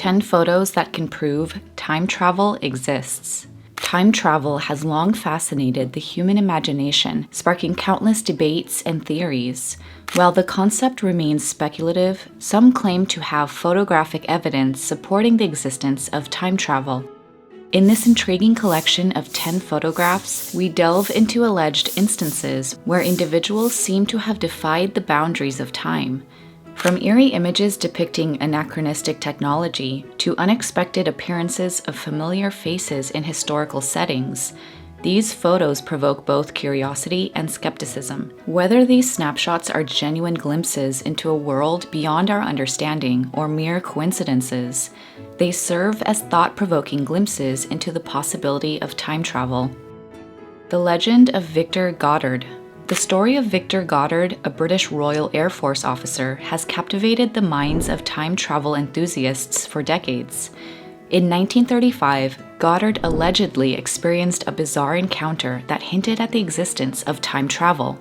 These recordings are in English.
10 photos that can prove time travel exists. Time travel has long fascinated the human imagination, sparking countless debates and theories. While the concept remains speculative, some claim to have photographic evidence supporting the existence of time travel. In this intriguing collection of 10 photographs, we delve into alleged instances where individuals seem to have defied the boundaries of time. From eerie images depicting anachronistic technology to unexpected appearances of familiar faces in historical settings, these photos provoke both curiosity and skepticism. Whether these snapshots are genuine glimpses into a world beyond our understanding or mere coincidences, they serve as thought-provoking glimpses into the possibility of time travel. The legend of Victor Goddard. The story of Victor Goddard, a British Royal Air Force officer, has captivated the minds of time travel enthusiasts for decades. In 1935, Goddard allegedly experienced a bizarre encounter that hinted at the existence of time travel.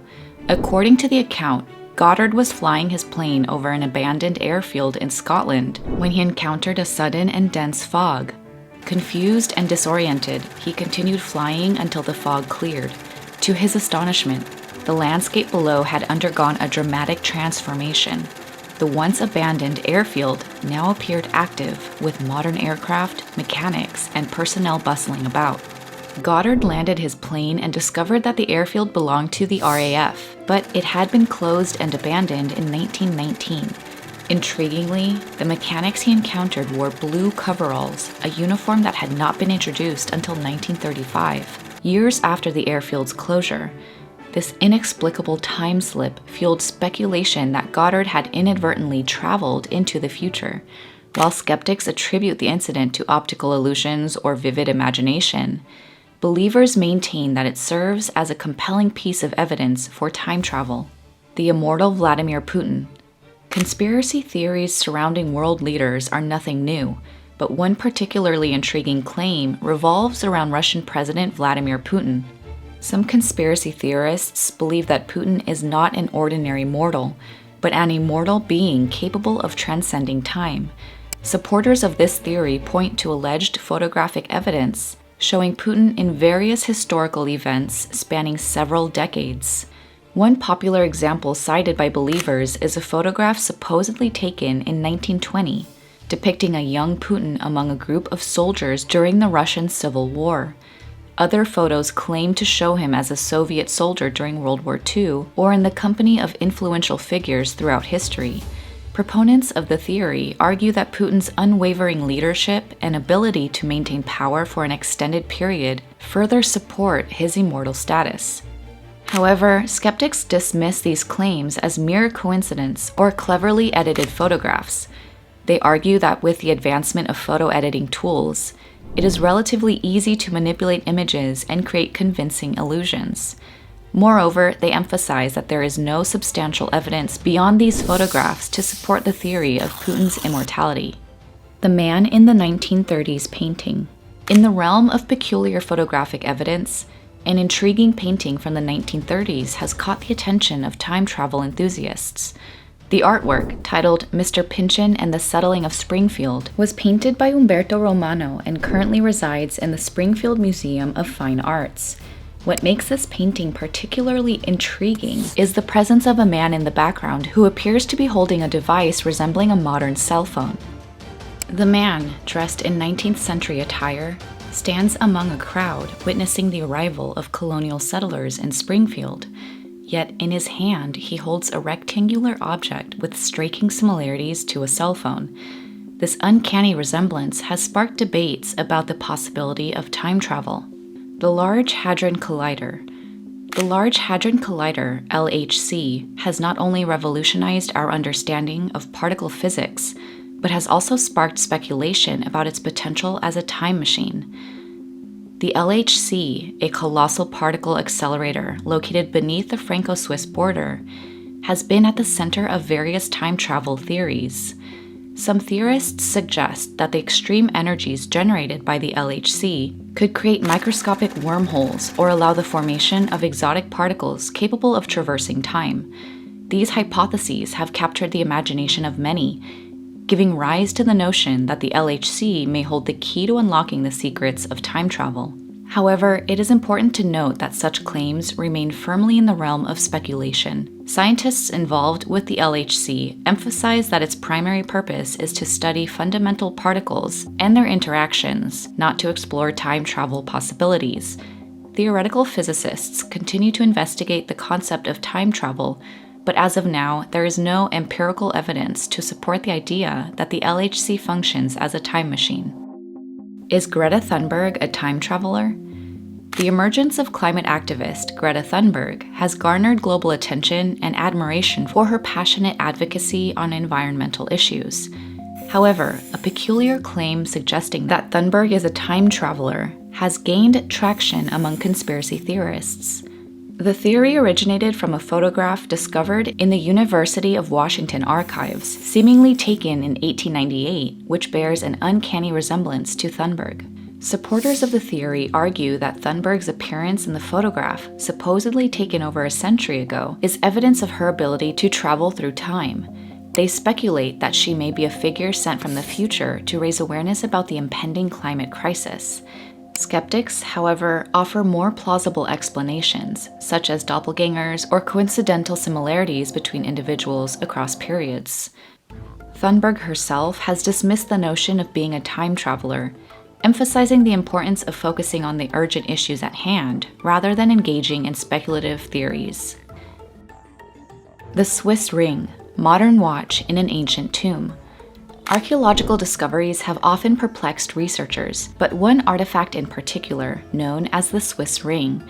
According to the account, Goddard was flying his plane over an abandoned airfield in Scotland when he encountered a sudden and dense fog. Confused and disoriented, he continued flying until the fog cleared. To his astonishment, the landscape below had undergone a dramatic transformation. The once abandoned airfield now appeared active, with modern aircraft, mechanics, and personnel bustling about. Goddard landed his plane and discovered that the airfield belonged to the RAF, but it had been closed and abandoned in 1919. Intriguingly, the mechanics he encountered wore blue coveralls, a uniform that had not been introduced until 1935, years after the airfield's closure. This inexplicable time slip fueled speculation that Goddard had inadvertently traveled into the future. While skeptics attribute the incident to optical illusions or vivid imagination, believers maintain that it serves as a compelling piece of evidence for time travel. The immortal Vladimir Putin. Conspiracy theories surrounding world leaders are nothing new, but one particularly intriguing claim revolves around Russian President Vladimir Putin. Some conspiracy theorists believe that Putin is not an ordinary mortal, but an immortal being capable of transcending time. Supporters of this theory point to alleged photographic evidence showing Putin in various historical events spanning several decades. One popular example cited by believers is a photograph supposedly taken in 1920, depicting a young Putin among a group of soldiers during the Russian Civil War. Other photos claim to show him as a Soviet soldier during World War II or in the company of influential figures throughout history. Proponents of the theory argue that Putin's unwavering leadership and ability to maintain power for an extended period further support his immortal status. However, skeptics dismiss these claims as mere coincidence or cleverly edited photographs. They argue that with the advancement of photo editing tools, it is relatively easy to manipulate images and create convincing illusions. Moreover, they emphasize that there is no substantial evidence beyond these photographs to support the theory of Putin's immortality. The man in the 1930s painting. In the realm of peculiar photographic evidence, an intriguing painting from the 1930s has caught the attention of time travel enthusiasts. The artwork, titled Mr. Pynchon and the Settling of Springfield, was painted by Umberto Romano and currently resides in the Springfield Museum of Fine Arts. What makes this painting particularly intriguing is the presence of a man in the background who appears to be holding a device resembling a modern cell phone. The man, dressed in 19th century attire, stands among a crowd witnessing the arrival of colonial settlers in Springfield. Yet in his hand, he holds a rectangular object with striking similarities to a cell phone. This uncanny resemblance has sparked debates about the possibility of time travel. The Large Hadron Collider. The Large Hadron Collider, LHC, has not only revolutionized our understanding of particle physics, but has also sparked speculation about its potential as a time machine. The LHC, a colossal particle accelerator located beneath the Franco-Swiss border, has been at the center of various time travel theories. Some theorists suggest that the extreme energies generated by the LHC could create microscopic wormholes or allow the formation of exotic particles capable of traversing time. These hypotheses have captured the imagination of many, giving rise to the notion that the LHC may hold the key to unlocking the secrets of time travel. However, it is important to note that such claims remain firmly in the realm of speculation. Scientists involved with the LHC emphasize that its primary purpose is to study fundamental particles and their interactions, not to explore time travel possibilities. Theoretical physicists continue to investigate the concept of time travel, but as of now, there is no empirical evidence to support the idea that the LHC functions as a time machine. Is Greta Thunberg a time traveler? The emergence of climate activist Greta Thunberg has garnered global attention and admiration for her passionate advocacy on environmental issues. However, a peculiar claim suggesting that Thunberg is a time traveler has gained traction among conspiracy theorists. The theory originated from a photograph discovered in the University of Washington archives, seemingly taken in 1898, which bears an uncanny resemblance to Thunberg. Supporters of the theory argue that Thunberg's appearance in the photograph, supposedly taken over a century ago, is evidence of her ability to travel through time. They speculate that she may be a figure sent from the future to raise awareness about the impending climate crisis. Skeptics, however, offer more plausible explanations, such as doppelgangers or coincidental similarities between individuals across periods. Thunberg herself has dismissed the notion of being a time traveler, emphasizing the importance of focusing on the urgent issues at hand rather than engaging in speculative theories. The Swiss ring, modern watch in an ancient tomb. Archaeological discoveries have often perplexed researchers, but one artifact in particular, known as the Swiss ring,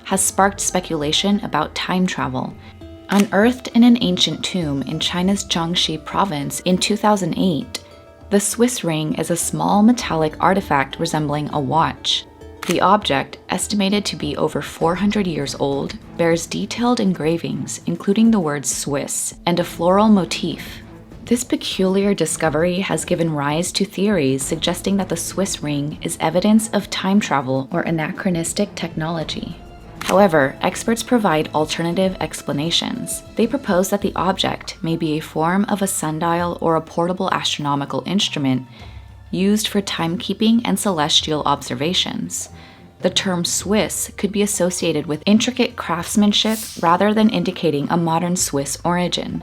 has sparked speculation about time travel. Unearthed in an ancient tomb in China's Jiangxi province in 2008, the Swiss ring is a small metallic artifact resembling a watch. The object, estimated to be over 400 years old, bears detailed engravings, including the word Swiss and a floral motif. This peculiar discovery has given rise to theories suggesting that the Swiss ring is evidence of time travel or anachronistic technology. However, experts provide alternative explanations. They propose that the object may be a form of a sundial or a portable astronomical instrument used for timekeeping and celestial observations. The term Swiss could be associated with intricate craftsmanship rather than indicating a modern Swiss origin.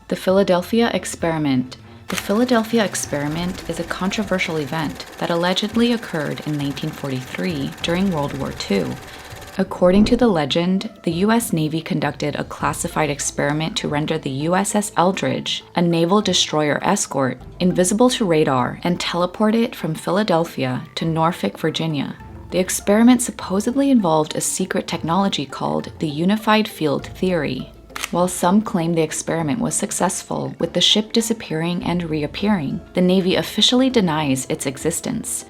The Philadelphia experiment. The Philadelphia experiment is a controversial event that allegedly occurred in 1943 during World War II. According to the legend, the U.S. Navy conducted a classified experiment to render the USS Eldridge, a naval destroyer escort, invisible to radar and teleport it from Philadelphia to Norfolk, Virginia. The experiment supposedly involved a secret technology called the unified field theory. While some claim the experiment was successful, with the ship disappearing and reappearing, the Navy officially denies its existence.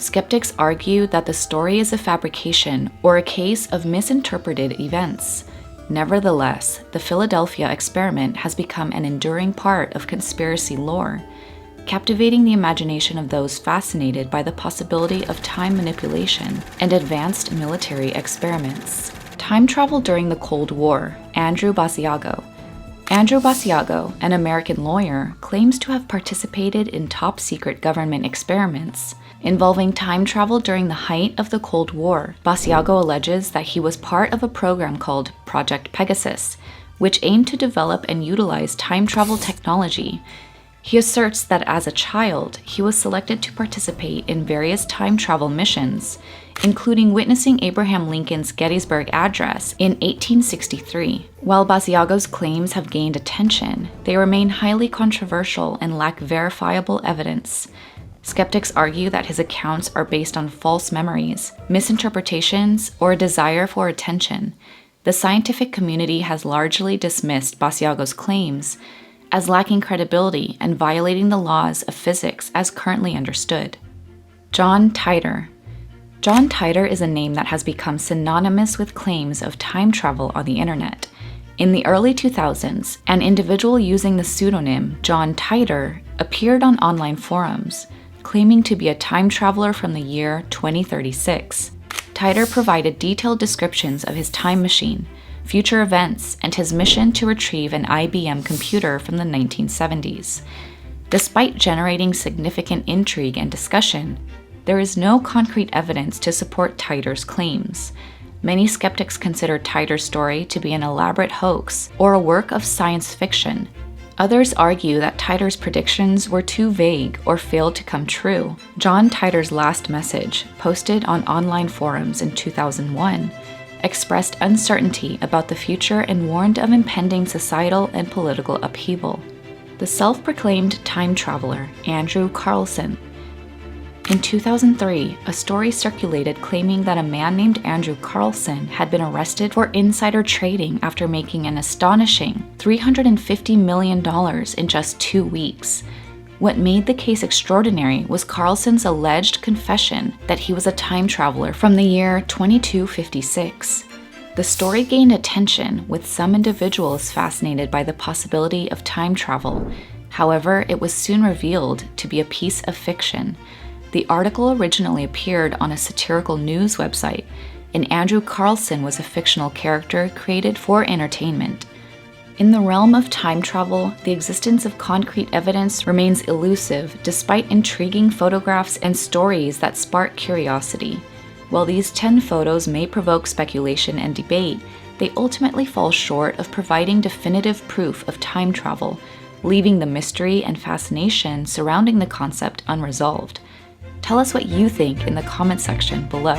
Skeptics argue that the story is a fabrication or a case of misinterpreted events. Nevertheless, the Philadelphia experiment has become an enduring part of conspiracy lore, captivating the imagination of those fascinated by the possibility of time manipulation and advanced military experiments. Time travel during the Cold War. Andrew Basiago. Andrew Basiago, an American lawyer, claims to have participated in top-secret government experiments involving time travel during the height of the Cold War. Basiago alleges that he was part of a program called Project Pegasus, which aimed to develop and utilize time travel technology. He asserts that as a child, he was selected to participate in various time travel missions, including witnessing Abraham Lincoln's Gettysburg Address in 1863. While Basiago's claims have gained attention, they remain highly controversial and lack verifiable evidence. Skeptics argue that his accounts are based on false memories, misinterpretations, or a desire for attention. The scientific community has largely dismissed Basiago's claims as lacking credibility and violating the laws of physics as currently understood. John Titer. John Titer is a name that has become synonymous with claims of time travel on the internet. In the early 2000s, an individual using the pseudonym John Titer appeared on online forums, claiming to be a time traveler from the year 2036. Titer provided detailed descriptions of his time machine, future events, and his mission to retrieve an IBM computer from the 1970s. Despite generating significant intrigue and discussion, there is no concrete evidence to support Titer's claims. Many skeptics consider Titer's story to be an elaborate hoax or a work of science fiction. Others argue that Titer's predictions were too vague or failed to come true. John Titer's last message, posted on online forums in 2001, expressed uncertainty about the future and warned of impending societal and political upheaval. The self-proclaimed time traveler, Andrew Carlson. In 2003, a story circulated claiming that a man named Andrew Carlson had been arrested for insider trading after making an astonishing $350 million in just 2 weeks. What made the case extraordinary was Carlson's alleged confession that he was a time traveler from the year 2256. The story gained attention, with some individuals fascinated by the possibility of time travel. However, it was soon revealed to be a piece of fiction. The article originally appeared on a satirical news website, and Andrew Carlson was a fictional character created for entertainment. In the realm of time travel, the existence of concrete evidence remains elusive despite intriguing photographs and stories that spark curiosity. While these 10 photos may provoke speculation and debate, they ultimately fall short of providing definitive proof of time travel, leaving the mystery and fascination surrounding the concept unresolved. Tell us what you think in the comment section below.